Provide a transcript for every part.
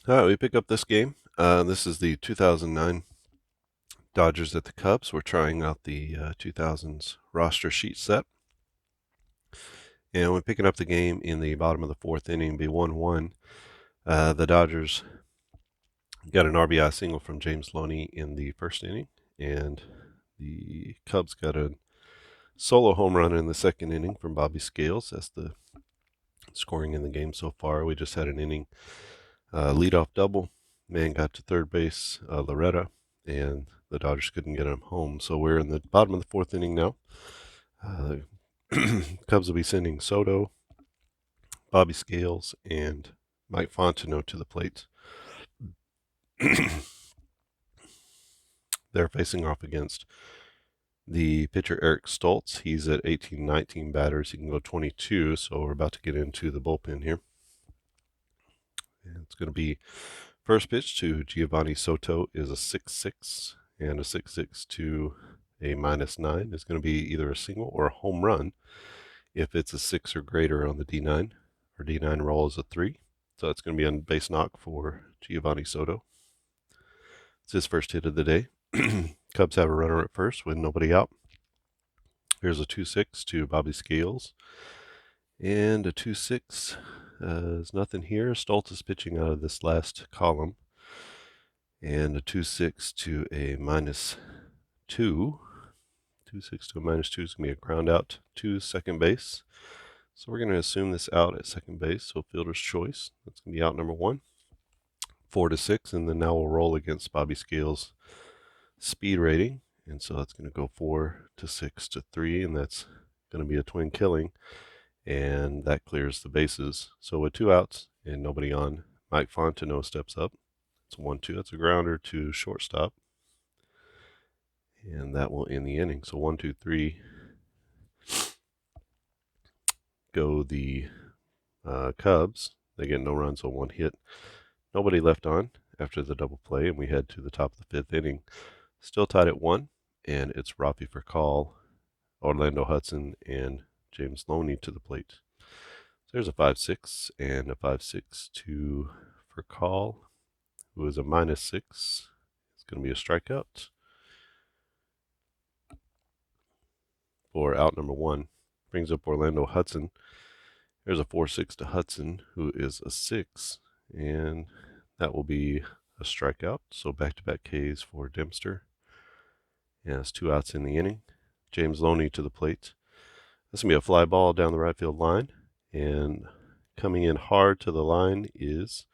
All right, we pick up this game. This is the 2009 Dodgers at the Cubs. We're trying out the 2000s roster sheet set. And we're picking up the game in the bottom of the fourth inning, be 1-1. The Dodgers got an RBI single from James Loney in the first inning, and the Cubs got a solo home run in the second inning from Bobby Scales. That's the scoring in the game so far. We just had an inning leadoff double. Man got to third base, Loretta, and the Dodgers couldn't get him home. So we're in the bottom of the fourth inning now. Cubs will be sending Soto, Bobby Scales, and Mike Fontenot to the plate. They're facing off against the pitcher Eric Stoltz. He's at 18-19 batters. He can go 22, so we're about to get into the bullpen here. And it's going to be first pitch to Giovanni Soto is a 6-6, and a 6-6 to a -9 is going to be either a single or a home run if it's a 6 or greater on the D9. Our D9 roll is a 3, so it's going to be on base knock for Giovanni Soto. It's his first hit of the day. Cubs have a runner at first with nobody out. Here's a 2-6 to Bobby Scales, and a 2-6. There's nothing here. Stoltz is pitching out of this last column. And a 2-6 to a -2. 2-6 to a -2 is going to be a ground out to second base. So we're going to assume this out at second base. So fielder's choice. That's going to be out number 1. 4-6, and then now we'll roll against Bobby Scales' speed rating. And so that's going to go 4-6 to 3, and that's going to be a twin killing. And that clears the bases. So with 2 outs and nobody on, Mike Fontenot steps up. It's 1-2. That's a grounder to shortstop. And that will end the inning. So 1, 2, 3 go the Cubs. They get no runs on 1 hit. Nobody left on after the double play, and we head to the top of the 5th inning. Still tied at 1, and it's Rafi for call, Orlando Hudson, and James Loney to the plate. So there's a 5-6 and a 5-6 to for call, who is a -6. It's going to be a strikeout for out number 1. Brings up Orlando Hudson. There's a 4-6 to Hudson, who is a 6, and that will be a strikeout. So back-to-back Ks for Dempster. And it's 2 outs in the inning. James Loney to the plate. This is going to be a fly ball down the right field line, and coming in hard to the line is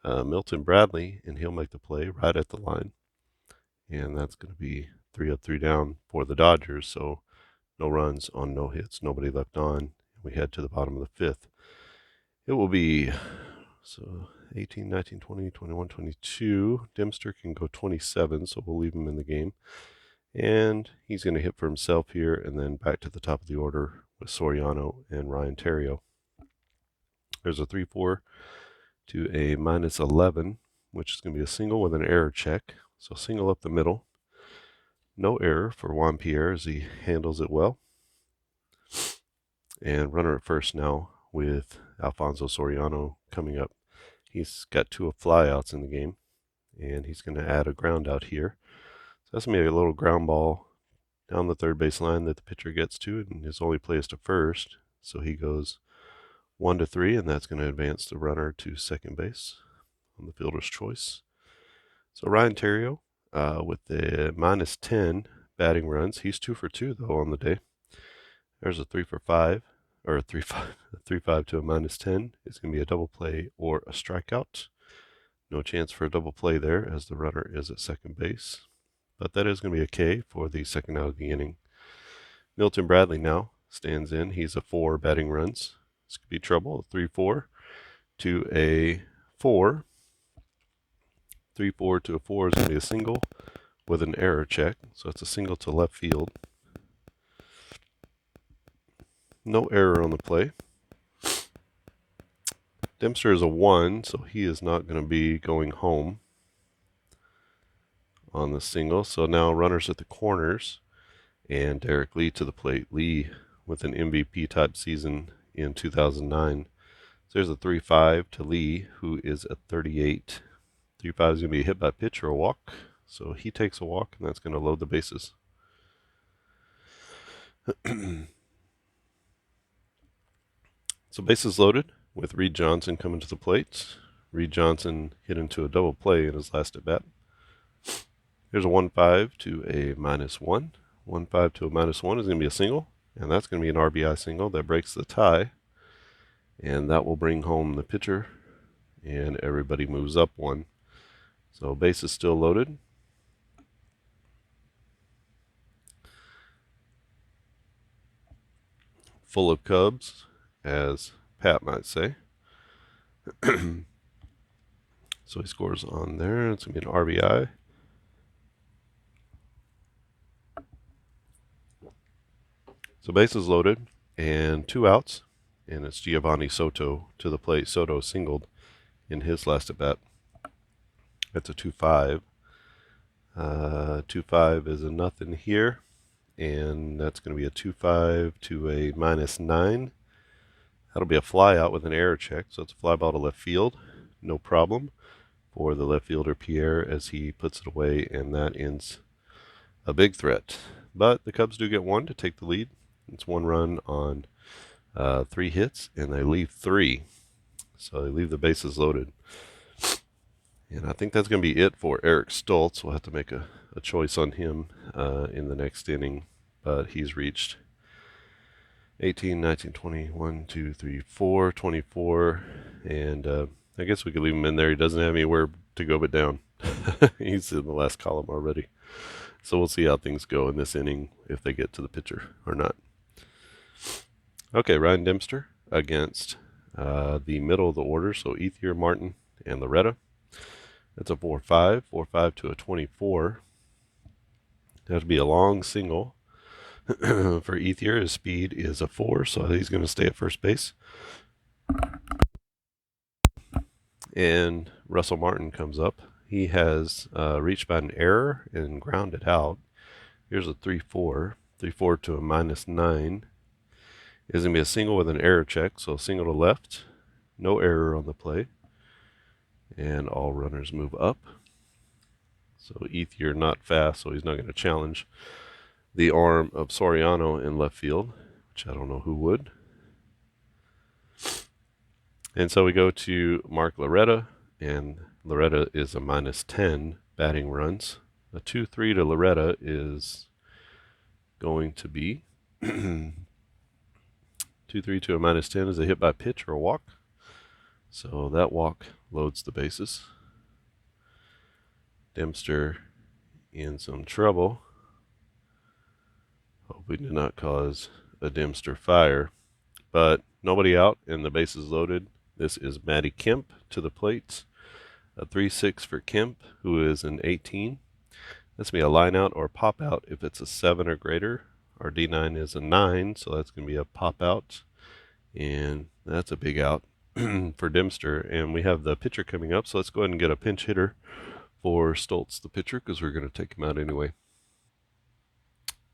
Milton Bradley, and he'll make the play right at the line. And that's going to be 3 up, 3 down for the Dodgers. So no runs on no hits, nobody left on. We head to the bottom of the 5th. It will be 18, 19, 20, 21, 22. Dempster can go 27, so we'll leave him in the game. And he's going to hit for himself here, and then back to the top of the order with Soriano and Ryan Theriot. There's a 3-4 to a -11, which is going to be a single with an error check. So single up the middle. No error for Juan Pierre as he handles it well. And runner at first now with Alfonso Soriano coming up. He's got 2 flyouts in the game, and he's going to add a ground out here. So that's going to be a little ground ball down the third base line that the pitcher gets to, and his only play is to first. So he goes 1-3, and that's going to advance the runner to second base on the fielder's choice. So Ryan Theriot with the -10 batting runs. He's 2 for 2 though on the day. There's a 3 for 5, or a 3-5 to a -10. It's going to be a double play or a strikeout. No chance for a double play there as the runner is at second base. But that is going to be a K for the second out of the inning. Milton Bradley now stands in. He's a 4 batting runs. This could be trouble. 3-4 to a 4. 3-4 to a 4 is going to be a single with an error check. So it's a single to left field. No error on the play. Dempster is a 1, so he is not going to be going home on the single. So now runners at the corners, and Derek Lee to the plate. Lee with an MVP type season in 2009. So there's a 3-5 to Lee, who is a 38. 3-5 is going to be a hit by pitch or a walk. So he takes a walk, and that's going to load the bases. So bases loaded with Reed Johnson coming to the plate. Reed Johnson hit into a double play in his last at bat. Here's a 1-5 to a -1. 1-5 to a -1 is going to be a single, and that's going to be an RBI single that breaks the tie. And that will bring home the pitcher, and everybody moves up one. So base is still loaded. Full of Cubs, as Pat might say. So he scores on there. It's going to be an RBI. So bases loaded and 2 outs, and it's Giovanni Soto to the plate. Soto singled in his last at bat. That's a 2-5. 2-5 is a nothing here, and that's going to be a 2-5 to a -9. That'll be a fly out with an error check, so it's a fly ball to left field. No problem for the left fielder Pierre as he puts it away, and that ends a big threat. But the Cubs do get one to take the lead. It's 1 run on 3 hits, and they leave 3. So they leave the bases loaded. And I think that's going to be it for Eric Stoltz. We'll have to make a choice on him in the next inning. But he's reached 18, 19, 20, 1, 2, 3, 4, 24. And I guess we could leave him in there. He doesn't have anywhere to go but down. He's in the last column already. So we'll see how things go in this inning, if they get to the pitcher or not. Okay, Ryan Dempster against the middle of the order. So Ethier, Martin, and Loretta. That's a 4-5. 4-5 to a 24. That'd be a long single. For Ethier, his speed is a 4, so he's going to stay at first base. And Russell Martin comes up. He has reached by an error and grounded out. Here's a 3-4. 3-4 to a -9. Is going to be a single with an error check, so single to left. No error on the play. And all runners move up. So Ethier not fast, so he's not going to challenge the arm of Soriano in left field, which I don't know who would. And so we go to Mark Loretta, and Loretta is a -10 batting runs. A 2-3 to Loretta is going to be 2-3 to a -10 is a hit by pitch or a walk. So that walk loads the bases. Dempster in some trouble. Hope we did not cause a Dempster fire. But nobody out and the bases loaded. This is Matty Kemp to the plate. A 3-6 for Kemp, who is an 18. That's going to be a line out or pop out if it's a 7 or greater. Our D9 is a 9, so that's going to be a pop out. And that's a big out for Dempster. And we have the pitcher coming up, so let's go ahead and get a pinch hitter for Stoltz, the pitcher, because we're going to take him out anyway.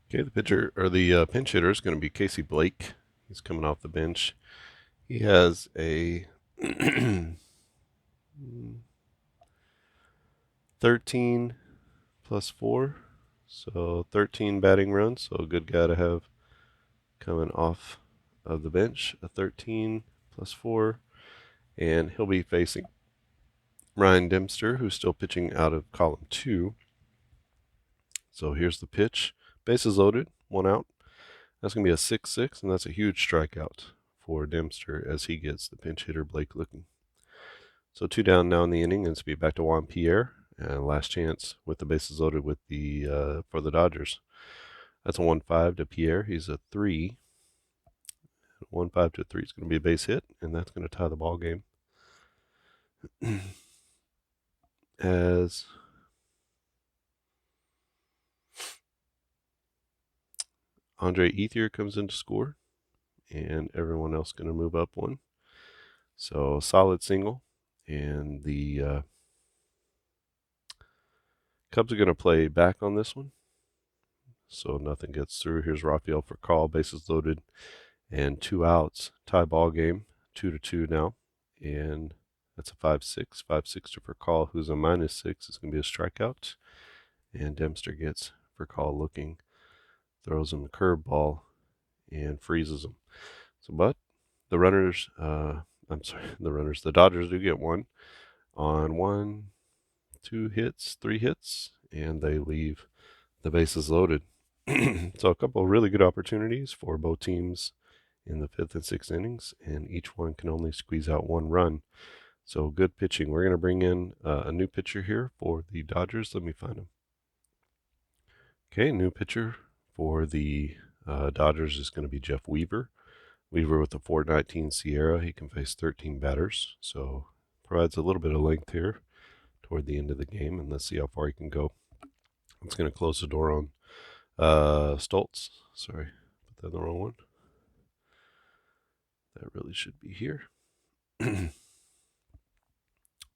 Okay, the pitcher or the pinch hitter is going to be Casey Blake. He's coming off the bench. He has a 13 plus 4, so 13 batting runs. So a good guy to have coming off of the bench. A 13 plus 4, and he'll be facing Ryan Dempster, who's still pitching out of column 2. So here's the pitch. Bases loaded, 1 out. That's going to be a 6-6, and that's a huge strikeout for Dempster as he gets the pinch hitter Blake looking. So 2 down now in the inning, and it's be back to Juan Pierre, and last chance with the bases loaded with the for the Dodgers. That's a 1-5 to Pierre. He's a 3. 1-5 to a 3 is going to be a base hit, and that's going to tie the ball game. As Andre Ethier comes in to score, and everyone else going to move up 1. So solid single, and the Cubs are going to play back on this one. So nothing gets through. Here's Rafael for call, bases loaded, and 2 outs. Tie ball game, 2-2 now. and that's a 5-6. 5-6 to Furcal, who's a -6, is going to be a strikeout. And Dempster gets Furcal looking, throws him the curveball, and freezes him. So, but the runners, the Dodgers do get one on 1, 2 hits, 3 hits, and they leave the bases loaded. So a couple of really good opportunities for both teams in the 5th and 6th innings, and each one can only squeeze out 1 run. So good pitching. We're going to bring in a new pitcher here for the Dodgers. Let me find him. Okay, new pitcher for the Dodgers is going to be Jeff Weaver. Weaver with the .419 Sierra. He can face 13 batters, so provides a little bit of length here toward the end of the game, and let's see how far he can go. It's going to close the door on Stoltz. Sorry, put that in the wrong one. That really should be here.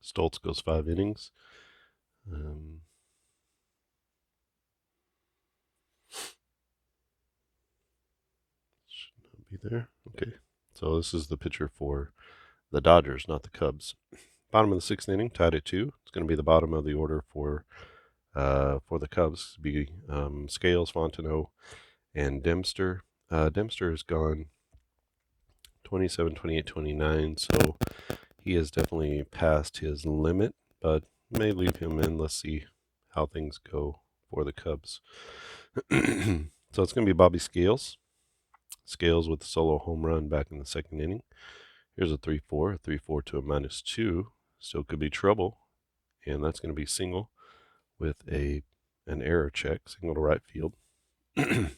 Stoltz goes 5 innings. Should not be there. Okay, so this is the pitcher for the Dodgers, not the Cubs. Bottom of the 6th inning, tied at 2. It's going to be the bottom of the order for the Cubs. It'll be Scales, Fontenot, and Dempster. Dempster has gone 27, 28, 29, so he has definitely passed his limit, but may leave him in. Let's see how things go for the Cubs. So it's going to be Bobby Scales. Scales with a solo home run back in the 2nd inning. Here's a 3-4, a 3-4 to a -2. Still could be trouble, and that's going to be single with an error check, single to right field. The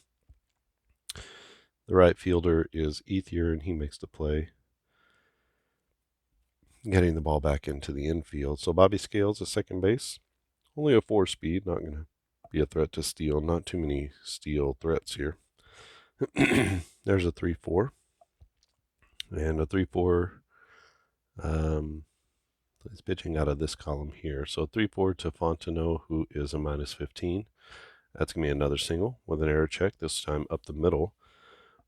right fielder is Ethier, and he makes the play, getting the ball back into the infield. So Bobby Scales at second base, only a 4-speed, not going to be a threat to steal. Not too many steal threats here. There's a 3-4 and a 3-4. He's pitching out of this column here. So 3-4 to Fontenot, who is a -15. That's going to be another single with an error check, this time up the middle.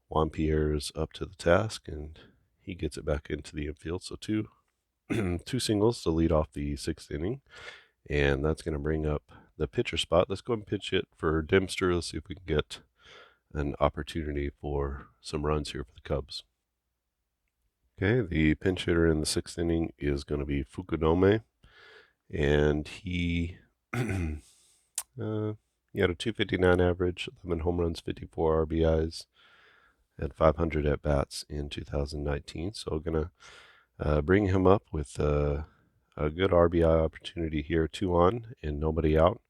Juan Pierre is up to the task, and he gets it back into the infield. So two singles to lead off the 6th inning, and that's going to bring up the pitcher spot. Let's go and pitch it for Dempster. Let's see if we can get an opportunity for some runs here for the Cubs. Okay, the pinch hitter in the 6th inning is going to be Fukudome, and he had a .259 average, 11 home runs, 54 RBIs, had 500 at-bats in 2019. So going to bring him up with a good RBI opportunity here, 2 on and nobody out,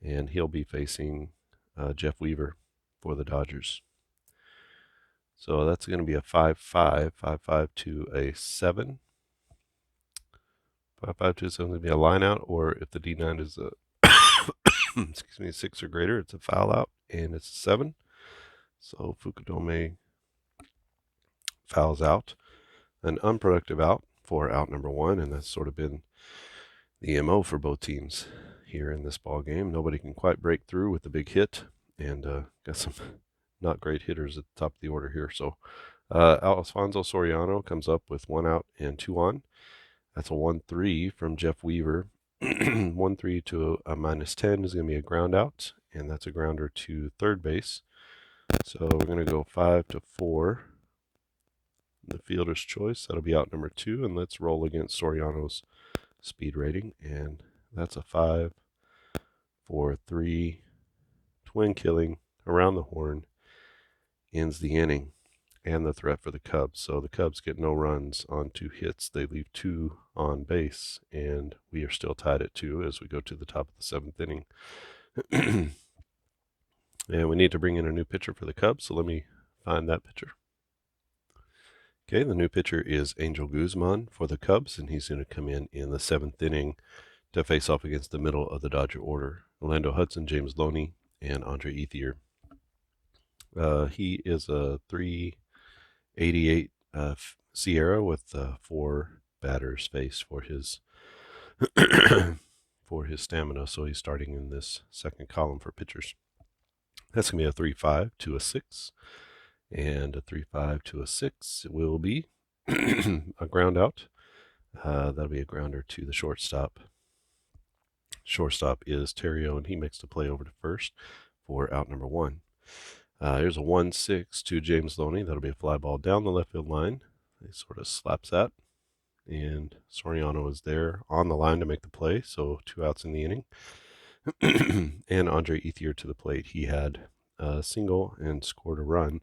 and he'll be facing Jeff Weaver for the Dodgers. So that's going to be a 5-5, 5-5 to a 7. 5-5 to a 7 is going to be a line out, or if the D9 is a 6 or greater, it's a foul out, and it's a 7. So Fukudome fouls out, an unproductive out for out number 1, and that's sort of been the MO for both teams here in this ball game. Nobody can quite break through with the big hit, and got some not great hitters at the top of the order here. So Alfonso Soriano comes up with 1 out and 2 on. That's a 1-3 from Jeff Weaver. 1-3 to a -10 is going to be a ground out, and that's a grounder to third base. So we're going to go 5-4. The fielder's choice. That'll be out number 2, and let's roll against Soriano's speed rating, and that's a 5-4-3 twin killing around the horn. Ends the inning and the threat for the Cubs. So the Cubs get no runs on 2 hits. They leave 2 on base, and we are still tied at 2 as we go to the top of the 7th inning. And we need to bring in a new pitcher for the Cubs, so let me find that pitcher. Okay, the new pitcher is Angel Guzman for the Cubs, and he's going to come in the 7th inning to face off against the middle of the Dodger order. Orlando Hudson, James Loney, and Andre Ethier. He is a 388 Sierra with 4 batters faced for his for his stamina. So he's starting in this second column for pitchers. That's going to be a 3-5 to a 6, and a 3-5 to a 6 will be a ground out. That'll be a grounder to the shortstop. Shortstop is Terrio, and he makes the play over to first for out number 1. Here's a 1-6 to James Loney. That'll be a fly ball down the left field line. He sort of slaps that, and Soriano is there on the line to make the play, so 2 outs in the inning. And Andre Ethier to the plate. He had a single and scored a run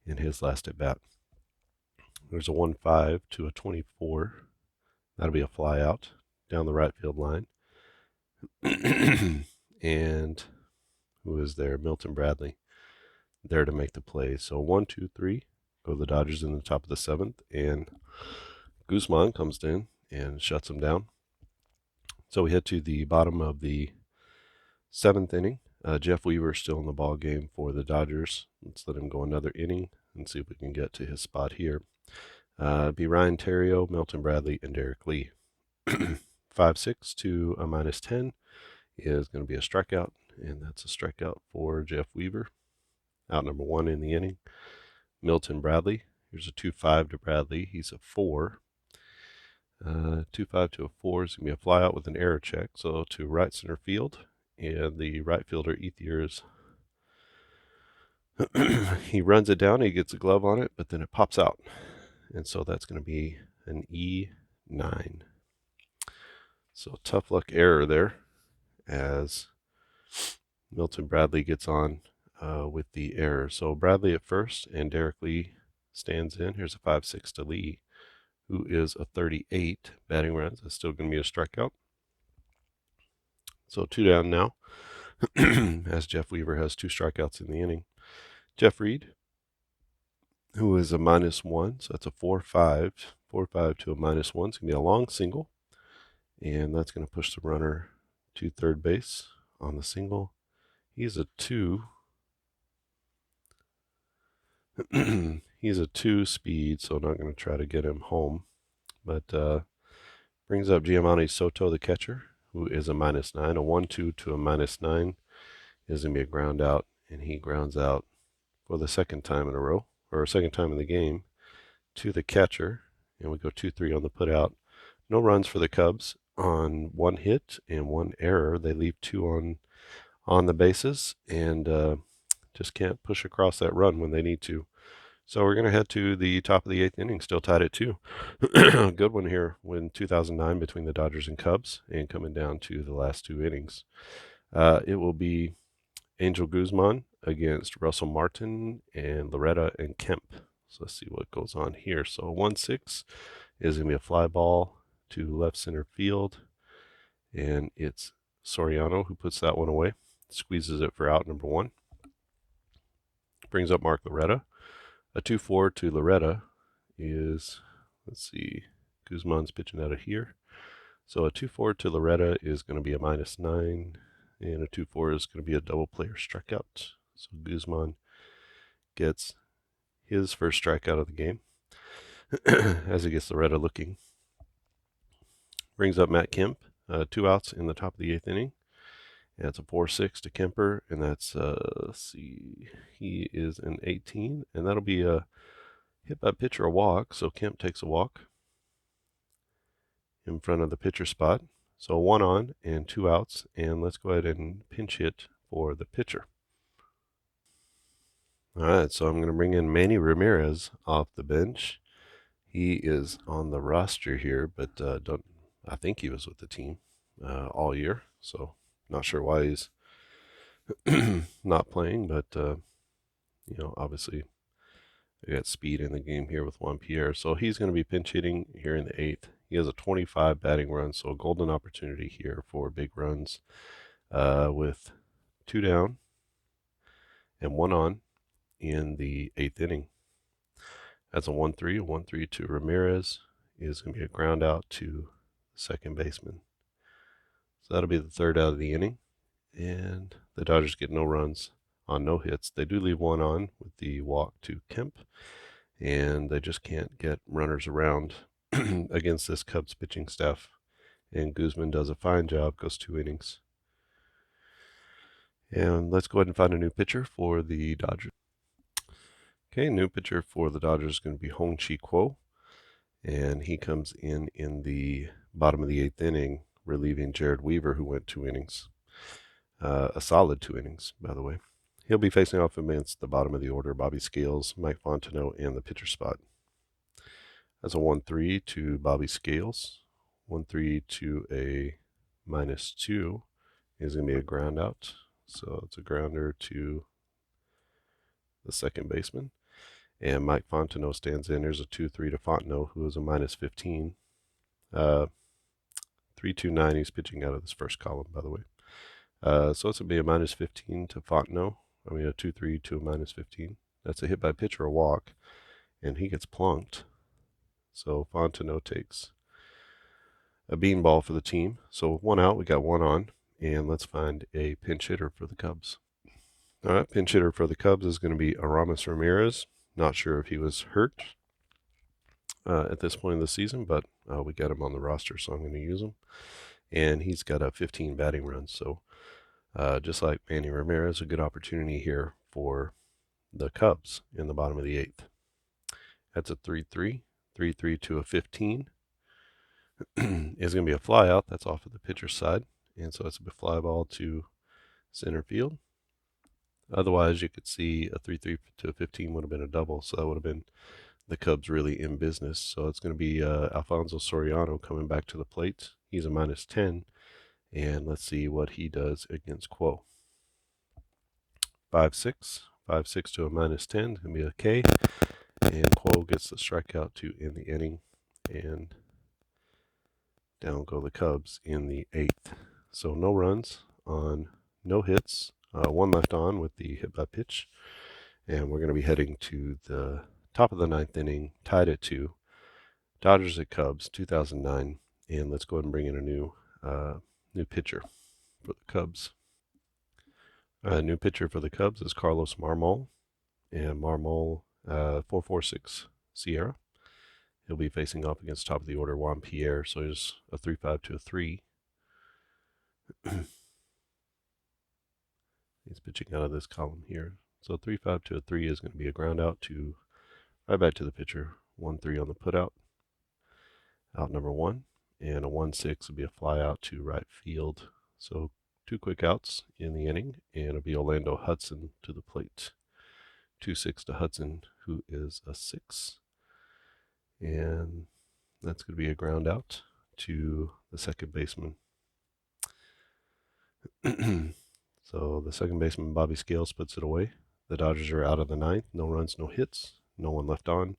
in his last at bat. There's a 1-5 to a 24. That'll be a fly out down the right field line. And who is there? Milton Bradley there to make the play. So 1, 2, 3 go the Dodgers in the top of the 7th, and Guzman comes in and shuts them down. So we head to the bottom of the 7th inning. Jeff Weaver still in the ball game for the Dodgers. Let's let him go another inning and see if we can get to his spot here. Be Ryan Terrio, Milton Bradley, and Derek Lee. 5-6 to a -10 is going to be a strikeout, and that's a strikeout for Jeff Weaver. Out number 1 in the inning. Milton Bradley. Here's a 2-5 to Bradley. He's a 4. 2-5 to a 4 is going to be a fly out with an error check. So to right center field, and the right fielder Ethiers, he runs it down. He gets a glove on it, but then it pops out, and so that's going to be an E9. So tough luck error there, as Milton Bradley gets on with the error. So Bradley at first, and Derek Lee stands in. Here's a 5-6 to Lee, who is a 38 batting runs. That's still going to be a strikeout. So 2 down now, as Jeff Weaver has 2 strikeouts in the inning. Jeff Reed, who is a -1, so that's a 4-5. 4-5 to a -1. It's going to be a long single, and that's going to push the runner to third base on the single. He's a 2. He's a 2 speed, so not going to try to get him home. But brings up Giamatti Soto, the catcher, who is a -9. A 1-2 to a -9 is going to be a ground out, and he grounds out for the second time in a row, or second time in the game, to the catcher, and we go 2-3 on the put out. No runs for the Cubs on 1 hit and 1 error. They leave 2 on the bases, and just can't push across that run when they need to. So we're going to head to the top of the 8th inning, still tied at 2. Good one here in 2009 between the Dodgers and Cubs, and coming down to the last 2 innings. It will be Angel Guzman against Russell Martin and Loretta and Kemp. So let's see what goes on here. So 1-6 is going to be a fly ball to left center field, and it's Soriano who puts that one away. Squeezes it for out number 1. Brings up Mark Loretta. A 2-4 to Loretta is, let's see, Guzman's pitching out of here. So a 2-4 to Loretta is going to be a -9, and a 2-4 is going to be a double player strikeout. So Guzman gets his first strikeout of the game as he gets Loretta looking. Brings up Matt Kemp, 2 outs in the top of the 8th inning. And it's a 4-6 to Kemper, and that's, let's see, he is an 18, and that'll be a hit by pitch or a walk. So Kemp takes a walk in front of the pitcher spot. So 1 on and 2 outs, and let's go ahead and pinch hit for the pitcher. All right, so I'm going to bring in Manny Ramirez off the bench. He is on the roster here, but I think he was with the team all year, so not sure why he's not playing, but obviously we got speed in the game here with Juan Pierre. So he's going to be pinch hitting here in the 8th. He has a 25 batting run, so a golden opportunity here for big runs with 2 down and 1 on in the 8th inning. That's a 1-3. A 1-3 to Ramirez is going to be a ground out to the second baseman. So that'll be the 3rd out of the inning, and the Dodgers get no runs on no hits. They do leave 1 on with the walk to Kemp, and they just can't get runners around against this Cubs pitching staff. And Guzman does a fine job, goes 2 innings. And let's go ahead and find a new pitcher for the Dodgers. Okay, new pitcher for the Dodgers is going to be Hong-Chi Kuo. And he comes in the bottom of the 8th inning, relieving Jared Weaver, who went 2 innings. A solid 2 innings, by the way. He'll be facing off against the bottom of the order, Bobby Scales, Mike Fontenot, and the pitcher spot. That's a 1-3 to Bobby Scales. 1-3 to a -2 is going to be a ground out. So it's a grounder to the second baseman. And Mike Fontenot stands in. There's a 2-3 to Fontenot, who is a -15. 3-2-9, he's pitching out of this first column, by the way. So it's going to be a -15 to Fontenot. I mean, a 2-3 to a -15. That's a hit by pitch or a walk, and he gets plunked. So Fontenot takes a beanball for the team. So 1 out, we got 1 on, and let's find a pinch hitter for the Cubs. All right, pinch hitter for the Cubs is going to be Aramis Ramirez. Not sure if he was hurt at this point in the season, but we got him on the roster, so I'm going to use him. And he's got a 15 batting runs, so just like Manny Ramirez, a good opportunity here for the Cubs in the bottom of the 8th. That's a 3-3. 3-3 to a 15 is going to be a fly out. That's off of the pitcher's side. And so it's a fly ball to center field. Otherwise, you could see a 3-3 to a 15 would have been a double. So that would have been the Cubs really in business. So it's going to be Alfonso Soriano coming back to the plate. He's a -10. And let's see what he does against Quo. 5-6. 5-6 to a -10 is going to be a K. And Quo gets the strikeout to end the inning. And down go the Cubs in the 8th. So no runs on no hits. 1 left on with the hit by pitch. And we're going to be heading to the top of the 9th inning, tied at 2. Dodgers at Cubs, 2009. And let's go ahead and bring in a new pitcher for the Cubs. New pitcher for the Cubs is Carlos Marmol. And Marmol, 4.46 Sierra. He'll be facing off against top of the order Juan Pierre, so he's a 3-5 to a 3. He's pitching out of this column here. So 3-5 to a 3 is going to be a ground out to right back to the pitcher. 1-3 on the putout. Out number 1. And a 1-6 will be a fly out to right field. So 2 quick outs in the inning, and it'll be Orlando Hudson to the plate. 2-6 to Hudson, who is a 6. And that's going to be a ground out to the second baseman. So the second baseman, Bobby Scales, puts it away. The Dodgers are out of the 9th. No runs, no hits, no one left on.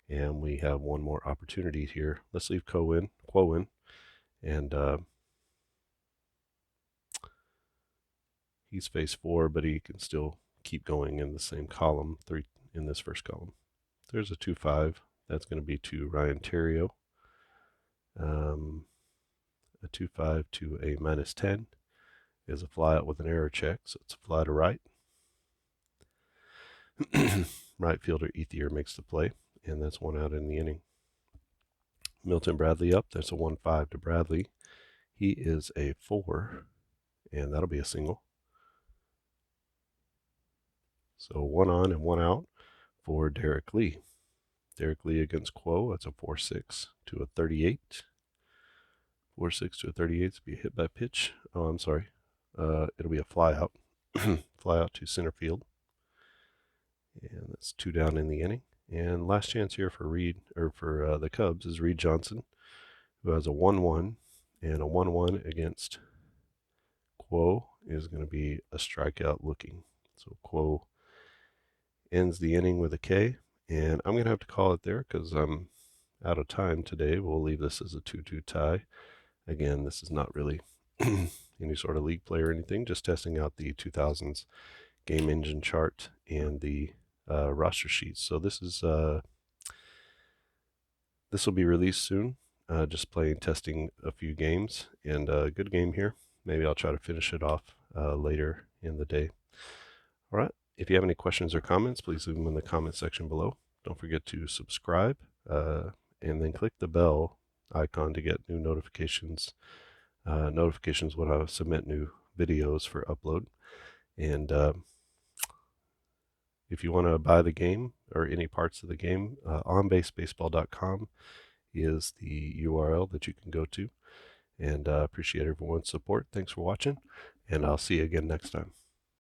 And we have one more opportunity here. Let's leave Quo in. And he's phase 4, but he can still keep going in the same column, 3 in this first column. There's a 2-5. That's going to be to Ryan Terrio. A 2-5 to a -10 is a fly out with an error check, so it's a fly to right. Right fielder Ethier makes the play, and that's 1 out in the inning. Milton Bradley up. That's a 1-5 to Bradley. He is a 4, and that'll be a single. So 1 on and 1 out for Derek Lee. Derek Lee against Quo. That's a 4-6 to a 38. 4-6 to a 38 to be a hit by pitch. Oh, I'm sorry. It'll be a fly out. Fly out to center field. And that's 2 down in the inning. And last chance here for the Cubs is Reed Johnson, who has a 1-1, and a 1-1 against Quo is going to be a strikeout looking. So Quo ends the inning with a K, and I'm going to have to call it there because I'm out of time today. We'll leave this as a 2-2 tie. Again, this is not really any sort of league play or anything, just testing out the 2000s game engine chart and the roster sheets. So this will be released soon. Just testing a few games, and a good game here. Maybe I'll try to finish it off later in the day. All right. If you have any questions or comments, please leave them in the comment section below. Don't forget to subscribe and then click the bell icon to get new notifications. Notifications when I submit new videos for upload. And if you want to buy the game or any parts of the game, onbasebaseball.com is the URL that you can go to. And appreciate everyone's support. Thanks for watching, and I'll see you again next time.